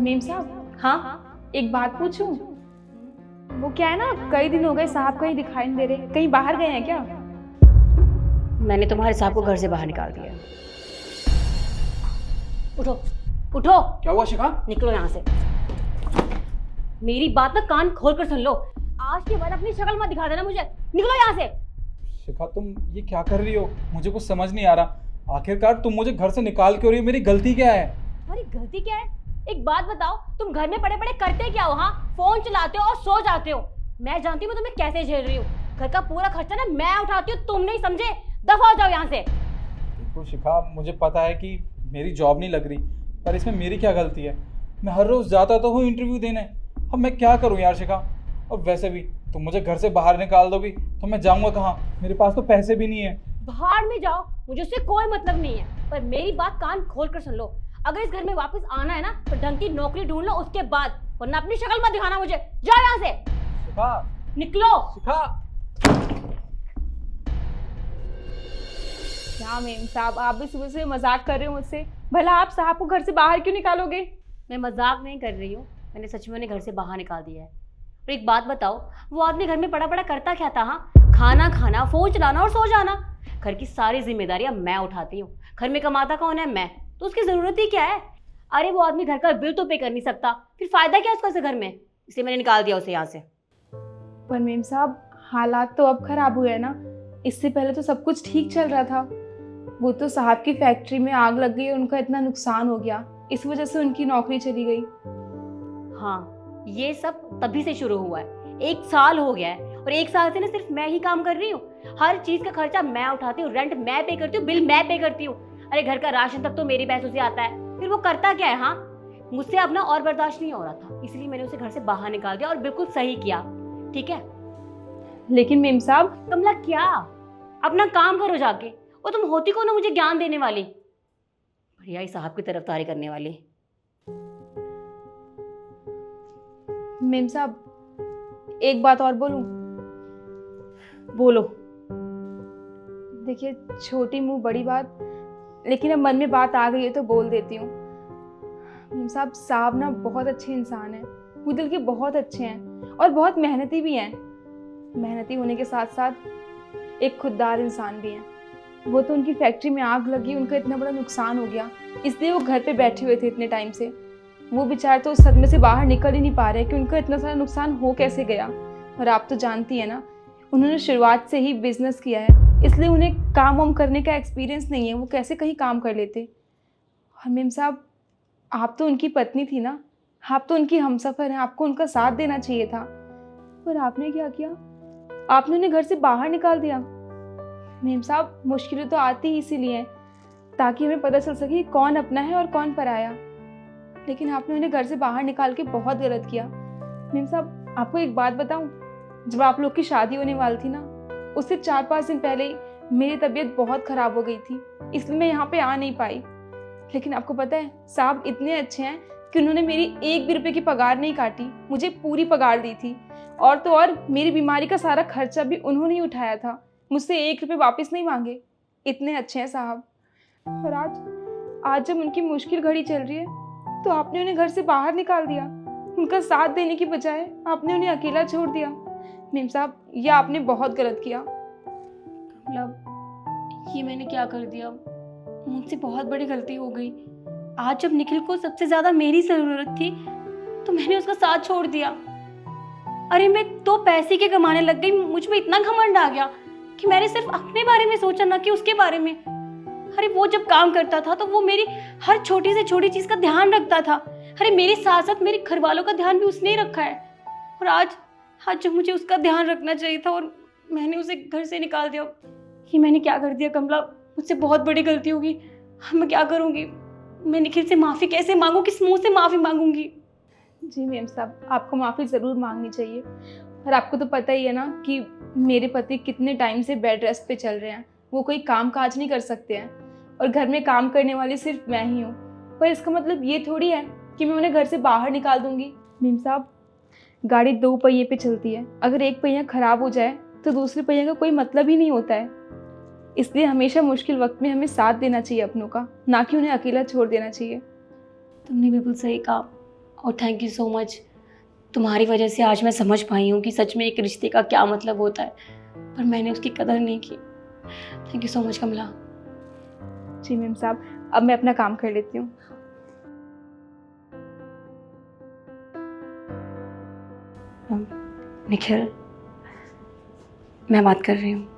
Ma'am साहब, हाँ, एक बात पूछूं? वो क्या है ना, कई दिन हो गए साहब कहीं दिखाई नहीं दे रहे, कहीं बाहर गए हैं क्या? मैंने तुम्हारे साहब को घर से बाहर निकाल दिया। उठो उठो, क्या हुआ शिखा? निकलो यहाँ से। मेरी बात ना कान खोल कर सुन लो। आज के बाद अपनी शक्ल मत दिखा देना मुझे। निकलो यहाँ से। शिखा तुम ये क्या कर रही हो? मुझे कुछ समझ नहीं आ रहा। आखिरकार तुम मुझे घर से निकाल क्यों रही हो? मेरी गलती क्या है? तुम्हारी गलती क्या है? एक बात बताओ, तुम घर में पड़े पड़े करते क्या हो? हाँ, फोन चलाते हो और सो जाते हो। मैं जानती हूँ तुम्हें कैसे झेल रही हूँ। घर का पूरा खर्चा ना मैं उठाती हूँ, तुम नहीं समझे। दफा हो जाओ यहाँ से। देखो शिखा, मुझे पता है कि मेरी जॉब नहीं लग रही, पर इसमें मेरी क्या गलती है? मैं हर रोज जाता तो हूँ इंटरव्यू देने। अब मैं क्या करूँ यार शिखा? और वैसे भी तुम मुझे घर से बाहर निकाल दोगी तो मैं जाऊँगा कहाँ? मेरे पास तो पैसे भी नहीं है। बाहर में जाओ, मुझे उससे कोई मतलब नहीं है, पर मेरी बात कान खोल कर सुन लो। अगर इस घर में वापस आना है ना तो ढंग की नौकरी ढूंढ लो, उसके बाद, वरना अपनी शक्ल मत दिखाना मुझे। जाओ यहाँ से। शिखा, निकलो। शिखा। क्या मेम साहब, आप भी सुबह से मजाक कर रहे हो मुझसे? भला आप साहब को घर से बाहर क्यों निकालोगे? मैं मजाक नहीं कर रही हूँ, मैंने सच में उन्हें घर से बाहर निकाल दिया है। और एक बात बताओ, वो आदमी घर में पड़ा पड़ा करता क्या था? हाँ, खाना खाना, फोन चलाना और सो जाना। घर की सारी जिम्मेदारियां मैं उठाती हूँ। घर में कमाता कौन है? मैं। तो उसकी जरूरत ही क्या है? अरे वो आदमी घर का बिल तो पे कर नहीं सकता, फिर फायदा क्या उसका उसे घर में? इसलिए मैंने निकाल दिया उसे यहाँ से। पर मेम साहब, हालात तो अब खराब हुए हैं ना। इससे पहले तो सब कुछ ठीक चल रहा था। वो तो साहब की फैक्ट्री में आग लग गई और उनका इतना नुकसान हो गया, इस वजह से उनकी नौकरी चली गई। हाँ, ये सब तभी से शुरू हुआ है। 1 साल हो गया है और 1 साल से ना सिर्फ मैं ही काम कर रही हूँ। हर चीज का खर्चा मैं उठाती हूँ, रेंट मैं पे करती हूँ, बिल मैं पे करती हूँ। अरे घर का राशन तक तो मेरे पैसों से आता है, फिर वो करता क्या है? हाँ, मुझसे अब ना और बर्दाश्त नहीं हो रहा था, इसलिए मैंने उसे घर से बाहर निकाल दिया और बिल्कुल सही किया। ठीक है? लेकिन मेम साहब, कमला क्या? अपना काम करो जाके। और तुम होती कौन हो मुझे ज्ञान देने वाली? बढ़िया ही साहब की तरफदारी करने वाली। मेम साहब, एक बात और बोलूं? बोलो। देखिए, छोटी मुंह बड़ी बात, लेकिन अब मन में बात आ गई है तो बोल देती हूँ। मेम साहब ना बहुत अच्छे इंसान हैं, वो दिल के बहुत अच्छे हैं और बहुत मेहनती भी हैं। मेहनती होने के साथ साथ एक खुददार इंसान भी हैं। वो तो उनकी फैक्ट्री में आग लगी, उनका इतना बड़ा नुकसान हो गया, इसलिए वो घर पे बैठे हुए थे इतने टाइम से। वो बेचारे तो उस सदमे से बाहर निकल ही नहीं पा रहे कि उनका इतना सारा नुकसान हो कैसे गया। और आप तो जानती है ना, उन्होंने शुरुआत से ही बिजनेस किया है, इसलिए उन्हें काम वाम करने का एक्सपीरियंस नहीं है, वो कैसे कहीं काम कर लेते। और मेम साहब, आप तो उनकी पत्नी थी ना, आप तो उनकी हमसफ़र हैं, आपको उनका साथ देना चाहिए था। पर आपने क्या किया? आपने उन्हें घर से बाहर निकाल दिया। मेम साहब, मुश्किलें तो आती ही इसीलिए हैं ताकि हमें पता चल सके कौन अपना है और कौन पराया। लेकिन आपने उन्हें घर से बाहर निकाल के बहुत गलत किया। मेम साहब, आपको एक बात बताऊं, जब आप लोग की शादी होने वाली थी ना, उससे 4-5 दिन पहले ही मेरी तबीयत बहुत ख़राब हो गई थी, इसलिए मैं यहाँ पे आ नहीं पाई। लेकिन आपको पता है, साहब इतने अच्छे हैं कि उन्होंने मेरी 1 भी रुपये की पगार नहीं काटी, मुझे पूरी पगार दी थी। और तो और मेरी बीमारी का सारा खर्चा भी उन्होंने ही उठाया था, मुझसे 1 रुपये वापस नहीं मांगे। इतने अच्छे हैं साहब। और आज जब उनकी मुश्किल घड़ी चल रही है तो आपने उन्हें घर से बाहर निकाल दिया। उनका साथ देने की बजाय आपने उन्हें अकेला छोड़ दिया। मेम साहब, यह आपने बहुत गलत किया। मतलब ये मैंने क्या कर दिया? मुझसे बहुत बड़ी गलती हो गई। आज जब निखिल को सबसे ज्यादा मेरी जरूरत थी तो मैंने उसका साथ छोड़ दिया। अरे मैं तो पैसे के कमाने लग गई, मुझ में इतना घमंड आ गया कि मैंने सिर्फ अपने बारे में सोचा, ना कि उसके बारे में। अरे वो जब काम करता था तो वो मेरी हर छोटी से छोटी चीज का ध्यान रखता था। अरे मेरे साथ साथ मेरे घर वालों का ध्यान भी उसने ही रखा है। और आज जब मुझे उसका ध्यान रखना चाहिए था और मैंने उसे घर से निकाल दिया, ये मैंने क्या कर दिया कमला? मुझसे बहुत बड़ी गलती होगी। मैं क्या करूँगी? मैं निखिल से माफ़ी कैसे मांगूँ? किस मुंह से माफ़ी मांगूंगी? जी मेम साहब, आपको माफ़ी ज़रूर मांगनी चाहिए। और आपको तो पता ही है ना कि मेरे पति कितने टाइम से बेड रेस्ट पे चल रहे हैं, वो कोई काम काज नहीं कर सकते हैं और घर में काम करने वाली सिर्फ मैं ही हूँ। पर इसका मतलब ये थोड़ी है कि मैं उन्हें घर से बाहर निकाल दूँगी। मेम साहब, गाड़ी 2 पहिए पे चलती है, अगर एक पहिया ख़राब हो जाए तो दूसरे पहिए का कोई मतलब ही नहीं होता है। इसलिए हमेशा मुश्किल वक्त में हमें साथ देना चाहिए अपनों का, ना कि उन्हें अकेला छोड़ देना चाहिए। तुमने बिल्कुल सही कहा। और थैंक यू सो मच। तुम्हारी वजह से आज मैं समझ पाई हूँ कि सच में एक रिश्ते का क्या मतलब होता है, पर मैंने उसकी कदर नहीं की। Thank you so much Kamala. जी मेम साहब, अब मैं अपना काम कर लेती हूँ। निखिल, मैं बात कर रही हूँ।